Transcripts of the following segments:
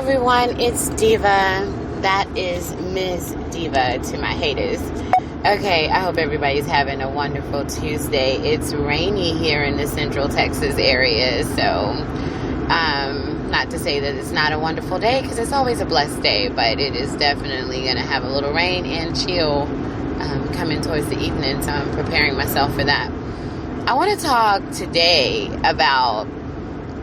everyone, it's DeeVa. That is Ms. DeeVa to my haters. Okay, I hope everybody's having a wonderful Tuesday. It's rainy here in the Central Texas area, so not to say that it's not a wonderful day, because it's always a blessed day, but it is definitely going to have a little rain and chill coming towards the evening, so I'm preparing myself for that. I want to talk today about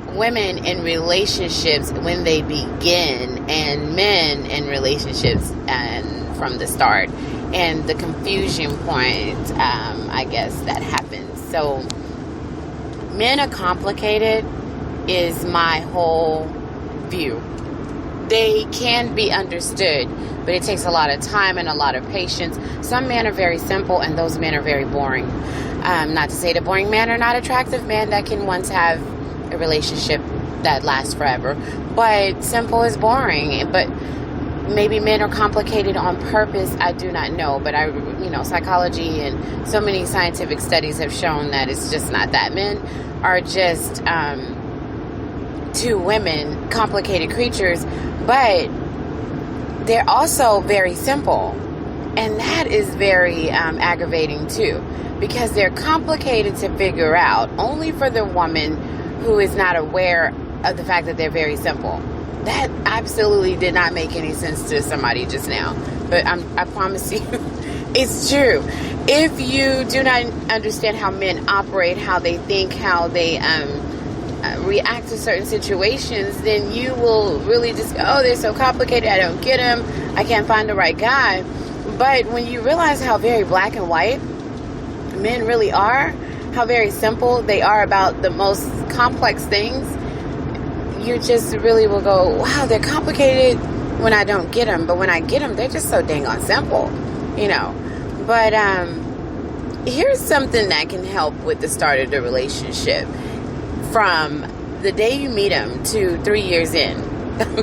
women in relationships when they begin, and men in relationships and from the start, and the confusion point, I guess, that happens. So men are complicated is my whole view. They can be understood, but it takes a lot of time and a lot of patience. Some men are very simple, and those men are very boring. Not to say that boring men are not attractive men that can once have a relationship that lasts forever, but simple is boring. But maybe men are complicated on purpose. I do not know, but psychology and so many scientific studies have shown that it's just not that. Men are just to women complicated creatures, but they're also very simple, and that is very aggravating too, because they're complicated to figure out only for the woman who is not aware of the fact that they're very simple. That absolutely did not make any sense to somebody just now, but I promise you it's true. If you do not understand how men operate, how they think, how they react to certain situations, then you will really just go, oh, they're so complicated, I don't get them, I can't find the right guy. But when you realize how very black and white men really are, how very simple they are about the most complex things, you just really will go, wow, they're complicated when I don't get them, but when I get them, they're just so dang on simple, But here's something that can help with the start of the relationship. From the day you meet them to 3 years in,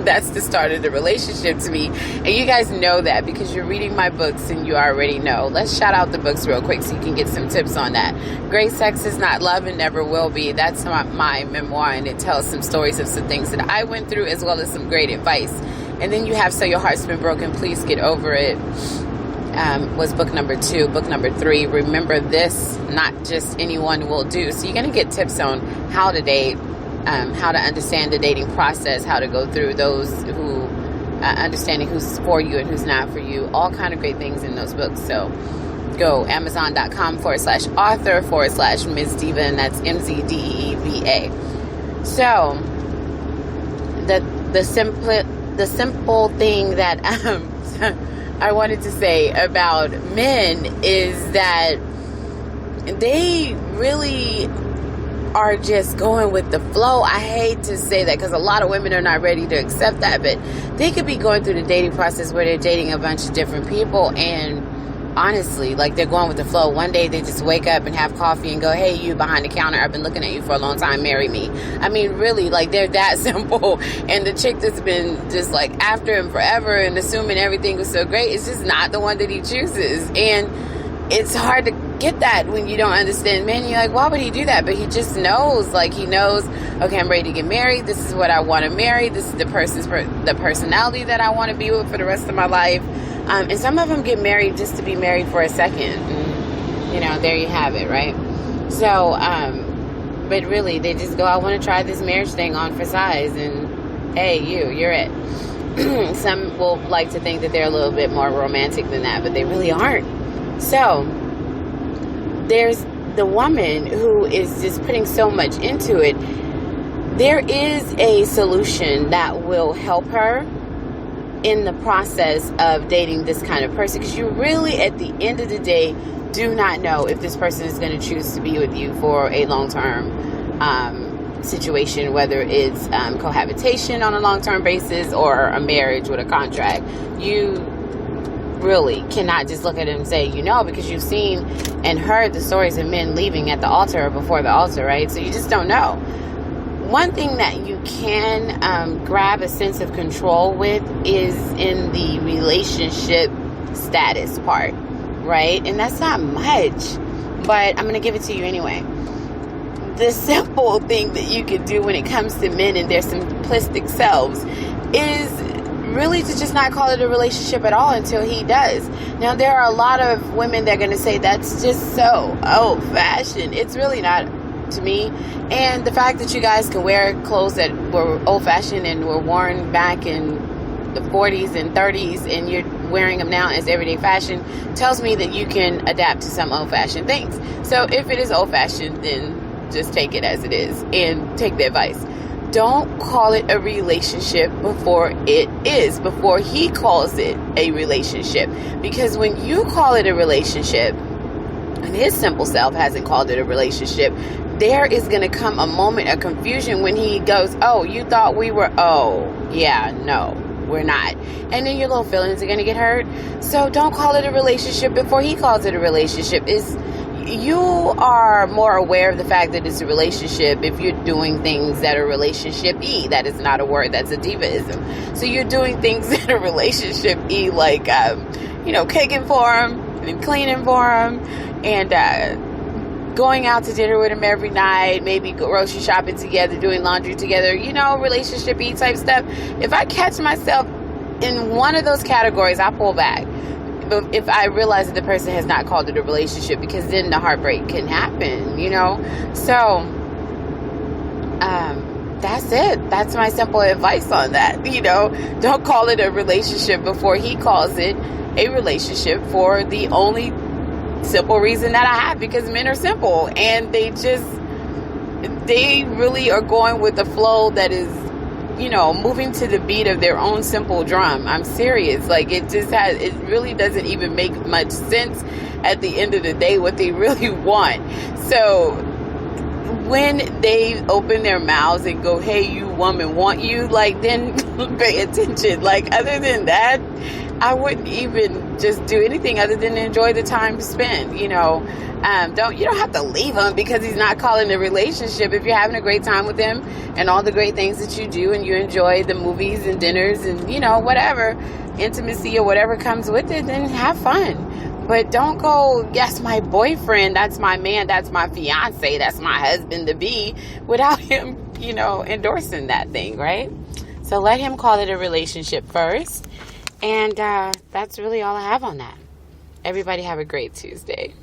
that's the start of the relationship to me. And you guys know that because you're reading my books and you already know. Let's shout out the books real quick so you can get some tips on that. Great Sex is Not Love and Never Will Be. That's my memoir, and it tells some stories of some things that I went through, as well as some great advice. And then you have So Your Heart's Been Broken, Please Get Over It. Was book number 2. Book number 3, Remember This, Not Just Anyone Will Do. So you're going to get tips on how to date, how to understand the dating process, how to go through those who understanding who's for you and who's not for you, all kind of great things in those books. So go amazon.com/author/Ms. DeeVa, and that's MZDEEVA. So the simple thing that I wanted to say about men is that they really are just going with the flow. I hate to say that because a lot of women are not ready to accept that, but they could be going through the dating process where they're dating a bunch of different people, and honestly, like, they're going with the flow. One day they just wake up and have coffee and go, hey, you behind the counter, I've been looking at you for a long time, marry me. I mean, really, like, they're that simple. And the chick that's been just like after him forever and assuming everything was so great, it's just not the one that he chooses. And it's hard to get that when you don't understand men. You're like, why would he do that? But he just knows, like, he knows, okay, I'm ready to get married. This is what I want to marry. This is the personality that I want to be with for the rest of my life. And some of them get married just to be married for a second. And, there you have it, right? So, but really, they just go, I want to try this marriage thing on for size. And, hey, you're it. Some will like to think that they're a little bit more romantic than that, but they really aren't. So there's the woman who is just putting so much into it. There is a solution that will help her in the process of dating this kind of person, because you really, at the end of the day, do not know if this person is going to choose to be with you for a long-term situation, whether it's cohabitation on a long-term basis or a marriage with a contract. You really cannot just look at it and say, because you've seen and heard the stories of men leaving at the altar or before the altar, right? So you just don't know. One thing that you can grab a sense of control with is in the relationship status part, right? And that's not much, but I'm going to give it to you anyway. The simple thing that you can do when it comes to men and their simplistic selves is really to just not call it a relationship at all until he does. Now, there are a lot of women that are going to say that's just so old-fashioned. It's really not to me. And the fact that you guys can wear clothes that were old-fashioned and were worn back in the 40s and 30s and you're wearing them now as everyday fashion tells me that you can adapt to some old-fashioned things. So if it is old-fashioned, then just take it as it is and take the advice. Don't call it a relationship before he calls it a relationship. Because when you call it a relationship, and his simple self hasn't called it a relationship, there is going to come a moment of confusion when he goes, oh, you thought we were, oh, yeah, no, we're not. And then your little feelings are going to get hurt. So don't call it a relationship before he calls it a relationship. You are more aware of the fact that it's a relationship if you're doing things that are relationship-y. That is not a word, that's a DeeVaism. So you're doing things that are relationship-y, like, caking for him and cleaning for him and going out to dinner with him every night, maybe grocery shopping together, doing laundry together, relationship-y type stuff. If I catch myself in one of those categories, I pull back. But if I realize that the person has not called it a relationship, because then the heartbreak can happen, So, that's it. That's my simple advice on that. Don't call it a relationship before he calls it a relationship for the only simple reason that I have, because men are simple and they really are going with the flow that is, moving to the beat of their own simple drum. I'm serious. Like, it really doesn't even make much sense at the end of the day what they really want. So when they open their mouths and go, hey, you woman, want you, like, then pay attention. Like, other than that, I wouldn't even just do anything other than enjoy the time spent. You don't have to leave him because he's not calling it a relationship. If you're having a great time with him and all the great things that you do, and you enjoy the movies and dinners and whatever intimacy or whatever comes with it, then have fun. But don't go, yes, my boyfriend, that's my man, that's my fiance, that's my husband to be, without him, endorsing that thing, right? So let him call it a relationship first. And that's really all I have on that. Everybody have a great Tuesday.